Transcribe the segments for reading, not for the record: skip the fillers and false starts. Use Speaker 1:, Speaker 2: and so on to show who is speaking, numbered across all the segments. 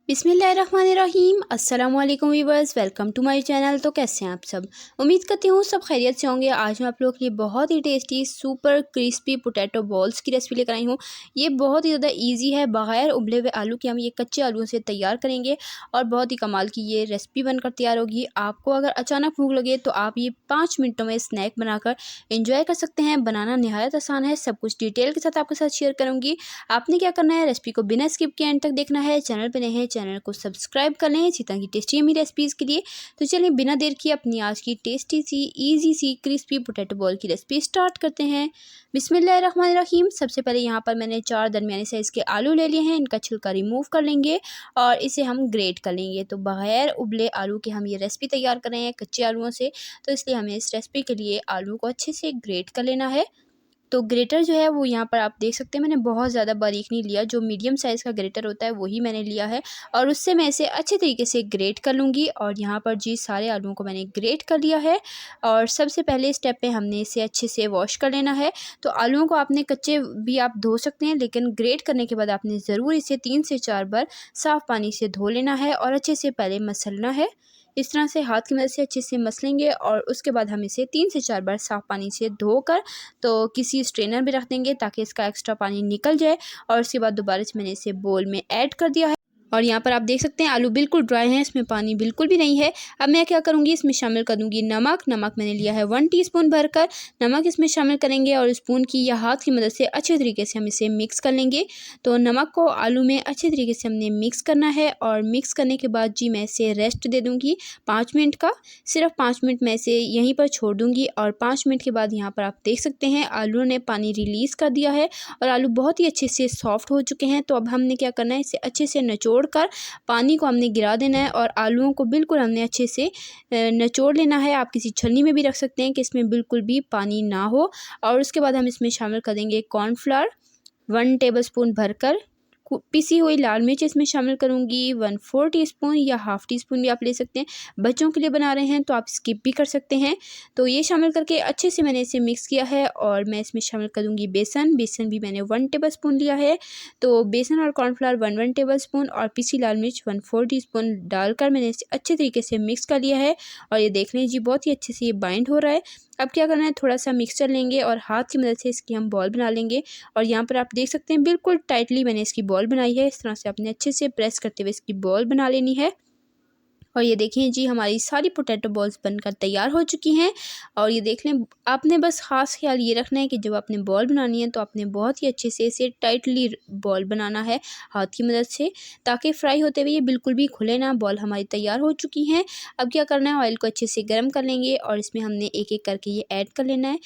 Speaker 1: बिस्मिल्लाहिर्रहमानिर्रहीम। अस्सलामुअलैकुम viewers, welcome to my channel. तो कैसे हैं आप सब? उम्मीद करती हूँ सब खैरियत से होंगे। आज मैं आप लोगों के लिए बहुत ही tasty super crispy potato balls की रेसिपी लेकर आई हूँ। ये बहुत ही ज़्यादा इजी है। बगैर उबले हुए आलू के हम ये कच्चे आलूओं से तैयार करेंगे और बहुत ही कमाल की ये रेसिपी बनकर तैयार होगी। आपको अगर अचानक भूख लगे तो आप ये 5 मिनटों में स्नैक बनाकर इंजॉय कर सकते हैं। बनाना नहायत आसान है। सब कुछ डिटेल के साथ आपके साथ शेयर करूँगी। आपने क्या करना है, रेसिपी को बिना स्किप किए एंड तक देखना है। चैनल पर नए हैं, चैनल को सब्सक्राइब कर लें इसी तरह की टेस्टी यम्मी रेसिपीज़ के लिए। तो चलिए बिना देर किए अपनी आज की टेस्टी सी इजी सी क्रिस्पी पोटैटो बॉल की रेसिपी स्टार्ट करते हैं। बिस्मिल्लाहिर्रहमानिर्रहीम। सबसे पहले यहाँ पर मैंने 4 दरमियाने साइज़ के आलू ले लिए हैं। इनका छिलका रिमूव कर लेंगे और इसे हम ग्रेट कर लेंगे। तो बगैर उबले आलू के हम ये रेसिपी तैयार कर रहे हैं कच्चे आलूओं से, तो इसलिए हमें इस रेसिपी के लिए आलू को अच्छे से ग्रेट कर लेना है। तो ग्रेटर जो है वो यहाँ पर आप देख सकते हैं, मैंने बहुत ज़्यादा बारीक नहीं लिया। जो मीडियम साइज़ का ग्रेटर होता है वही मैंने लिया है और उससे मैं इसे अच्छे तरीके से ग्रेट कर लूँगी। और यहाँ पर जी सारे आलूओं को मैंने ग्रेट कर लिया है। और सबसे पहले स्टेप पे हमने इसे अच्छे से वॉश कर लेना है। तो आलूओं को आपने कच्चे भी आप धो सकते हैं, लेकिन ग्रेट करने के बाद आपने ज़रूर इसे 3 से 4 बार साफ़ पानी से धो लेना है और अच्छे से पहले मसलना है। इस तरह से हाथ की मदद से अच्छे से मसलेंगे और उसके बाद हम इसे 3 से 4 बार साफ़ पानी से धोकर तो किसी स्ट्रेनर में रख देंगे ताकि इसका एक्स्ट्रा पानी निकल जाए। और उसके बाद दोबारा से मैंने इसे बोल में ऐड कर दिया है। और यहाँ पर आप देख सकते हैं आलू बिल्कुल ड्राई हैं, इसमें पानी बिल्कुल भी नहीं है। अब मैं क्या करूँगी, इसमें शामिल कर दूँगी नमक। नमक मैंने लिया है 1 टीस्पून भरकर। नमक इसमें शामिल करेंगे और स्पून की या हाथ की मदद से अच्छे तरीके से हम इसे मिक्स कर लेंगे। तो नमक को आलू में अच्छे तरीके से हमने मिक्स करना है और मिक्स करने के बाद जी मैं इसे रेस्ट दे दूँगी 5 मिनट का। सिर्फ 5 मिनट मैं इसे यहीं पर छोड़ दूँगी और 5 मिनट के बाद यहाँ पर आप देख सकते हैं आलू ने पानी रिलीज़ कर दिया है और आलू बहुत ही अच्छे से सॉफ्ट हो चुके हैं। तो अब हमने क्या करना है, इसे अच्छे से निचोड़ कर पानी को हमने गिरा देना है और आलूओं को बिल्कुल हमने अच्छे से निचोड़ लेना है। आप किसी छन्नी में भी रख सकते हैं कि इसमें बिल्कुल भी पानी ना हो। और उसके बाद हम इसमें शामिल कर देंगे कॉर्नफ्लावर 1 टेबलस्पून भरकर। पिसी हुई लाल मिर्च इसमें शामिल करूँगी 1/4 टीस्पून या हाफ़ टी स्पून भी आप ले सकते हैं। बच्चों के लिए बना रहे हैं तो आप स्किप भी कर सकते हैं। तो ये शामिल करके अच्छे से मैंने इसे मिक्स किया है और मैं इसमें शामिल करूँगी बेसन। बेसन भी मैंने 1 टेबलस्पून लिया है। तो बेसन और कॉर्नफ्लावर 1 टेबलस्पून और पिसी लाल मिर्च 1/4 टीस्पून डालकर मैंने इसे अच्छे तरीके से मिक्स कर लिया है। और ये देख लें जी बहुत ही अच्छे से ये बाइंड हो रहा है। अब क्या करना है, थोड़ा सा मिक्सचर लेंगे और हाथ की मदद से इसकी हम बॉल बना लेंगे। और यहाँ पर आप देख सकते हैं बिल्कुल टाइटली मैंने इसकी बॉल बनाई है। इस तरह से आपने अच्छे से प्रेस करते हुए इसकी बॉल बना लेनी है। और ये देखिए जी हमारी सारी पोटैटो बॉल्स बनकर तैयार हो चुकी हैं। और ये देख लें, आपने बस ख़ास ख्याल ये रखना है कि जब आपने बॉल बनानी है तो आपने बहुत ही अच्छे से इसे टाइटली बॉल बनाना है हाथ की मदद से, ताकि फ्राई होते हुए ये बिल्कुल भी खुले ना। बॉल हमारी तैयार हो चुकी हैं। अब क्या करना है, ऑयल को अच्छे से गर्म कर लेंगे और इसमें हमने एक एक करके ये ऐड कर लेना है।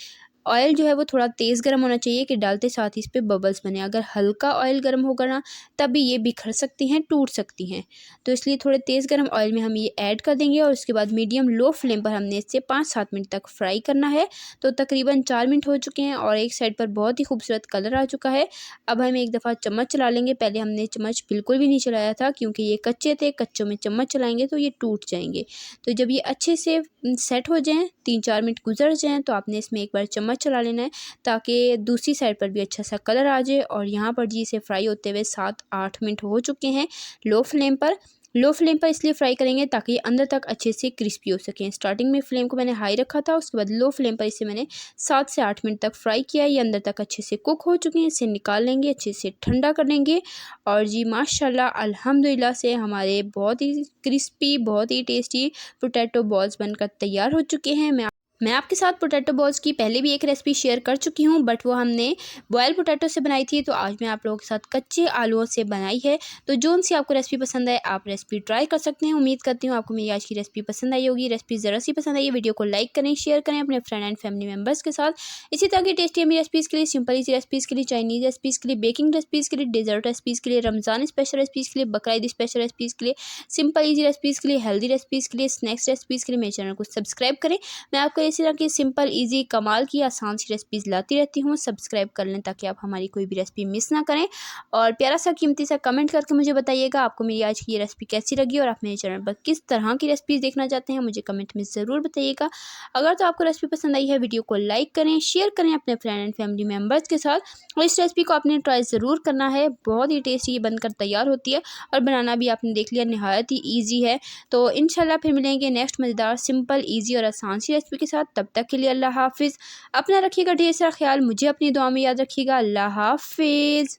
Speaker 1: ऑयल जो है वो थोड़ा तेज़ गर्म होना चाहिए कि डालते साथ ही इस पे बबल्स बने। अगर हल्का ऑयल गर्म होगा ना तभी ये बिखर सकती हैं, टूट सकती हैं। तो इसलिए थोड़े तेज़ गर्म ऑयल में हम ये ऐड कर देंगे और उसके बाद मीडियम लो फ्लेम पर हमने इसे 5-7 मिनट तक फ्राई करना है। तो तकरीबन 4 मिनट हो चुके हैं और एक साइड पर बहुत ही खूबसूरत कलर आ चुका है। अब हम एक दफ़ा चम्मच चला लेंगे। पहले हमने चम्मच बिल्कुल भी नहीं चलाया था क्योंकि ये कच्चे थे। कच्चों में चम्मच चलाएँगे तो ये टूट जाएँगे। तो जब ये अच्छे से सेट हो जाएँ, 3-4 मिनट गुजर जाएँ, तो आपने इसमें एक बार चम्मच चला लेना है ताकि दूसरी साइड पर भी अच्छा सा कलर आ जाए। और यहाँ पर जी इसे फ्राई होते हुए 7-8 मिनट हो चुके हैं लो फ्लेम पर। लो फ्लेम पर इसलिए फ्राई करेंगे ताकि ये अंदर तक अच्छे से क्रिस्पी हो सकें। स्टार्टिंग में फ्लेम को मैंने हाई रखा था, उसके बाद लो फ्लेम पर इसे मैंने 7 से 8 मिनट तक फ्राई किया। ये अंदर तक अच्छे से कुक हो चुके हैं। इसे निकाल लेंगे, अच्छे से ठंडा कर लेंगे। और जी माशाल्लाह अल्हम्दुलिल्लाह से हमारे बहुत ही क्रिस्पी बहुत ही टेस्टी पोटैटो बॉल्स बनकर तैयार हो चुके हैं। मैं आपके साथ पोटैटो बॉल्स की पहले भी एक रेसिपी शेयर कर चुकी हूँ, बट वो हमने बॉयल पोटैटो से बनाई थी। तो आज मैं आप लोगों के साथ कच्चे आलूओं से बनाई है। तो जोन सी आपको रेसिपी पसंद आए आप रेसिपी ट्राई कर सकते हैं। उम्मीद करती हूँ आपको मेरी आज की रेसिपी पसंद आई होगी। रेसिपी ज़रा सी पसंद आई है, वीडियो को लाइक करें, शेयर करें अपने फ्रेंड एंड फैमिली मेम्बर्स के साथ। इसी तरह की टेस्टी यम्मी रेसिपीज़ के लिए, सिंपल इजी रेसिपीज़ के लिए, चाइनीज़ रेसिपीज़ के लिए, बेकिंग रेसिपीज़ के लिए, डेजर्ट रेसिपीज़ के लिए, रमज़ान स्पेशल रेसिपीज़ के लिए, बकरीद स्पेशल रेसिपीज़ के लिए, सिंपल इजी रेसिपीज़ के लिए, हेल्दी रेसिपीज़ के लिए, स्नैक्स रेसिपीज़ के लिए मेरे चैनल को सब्सक्राइब करें। मैं आपको इसी तरह की सिंपल ईजी कमाल की आसान सी रेसिपीज़ लाती रहती हूँ। सब्सक्राइब कर लें ताकि आप हमारी कोई भी रेसिपी मिस ना करें, और प्यारा सा कीमती सा कमेंट करके मुझे बताइएगा आपको मेरी आज की ये रेसिपी कैसी लगी और आप मेरे चैनल पर किस तरह की रेसिपीज़ देखना चाहते हैं, मुझे कमेंट में ज़रूर बताइएगा। अगर तो आपको रेसिपी पसंद आई है, वीडियो को लाइक करें, शेयर करें अपने फ्रेंड एंड फैमिली मेम्बर्स के साथ, और इस रेसिपी को आपने ट्राई ज़रूर करना है। बहुत ही टेस्टी ये बनकर तैयार होती है और बनाना भी आपने देख लिया नहायत ही ईजी है। तो इंशाल्लाह फिर मिलेंगे नेक्स्ट मज़ेदार सिंपल ईजी और आसान सी रेसिपी के साथ। तब तक के लिए अल्लाह हाफिज़। अपना रखिएगा ढेर सारा ख्याल, मुझे अपनी दुआ में याद रखिएगा। अल्लाह हाफिज़।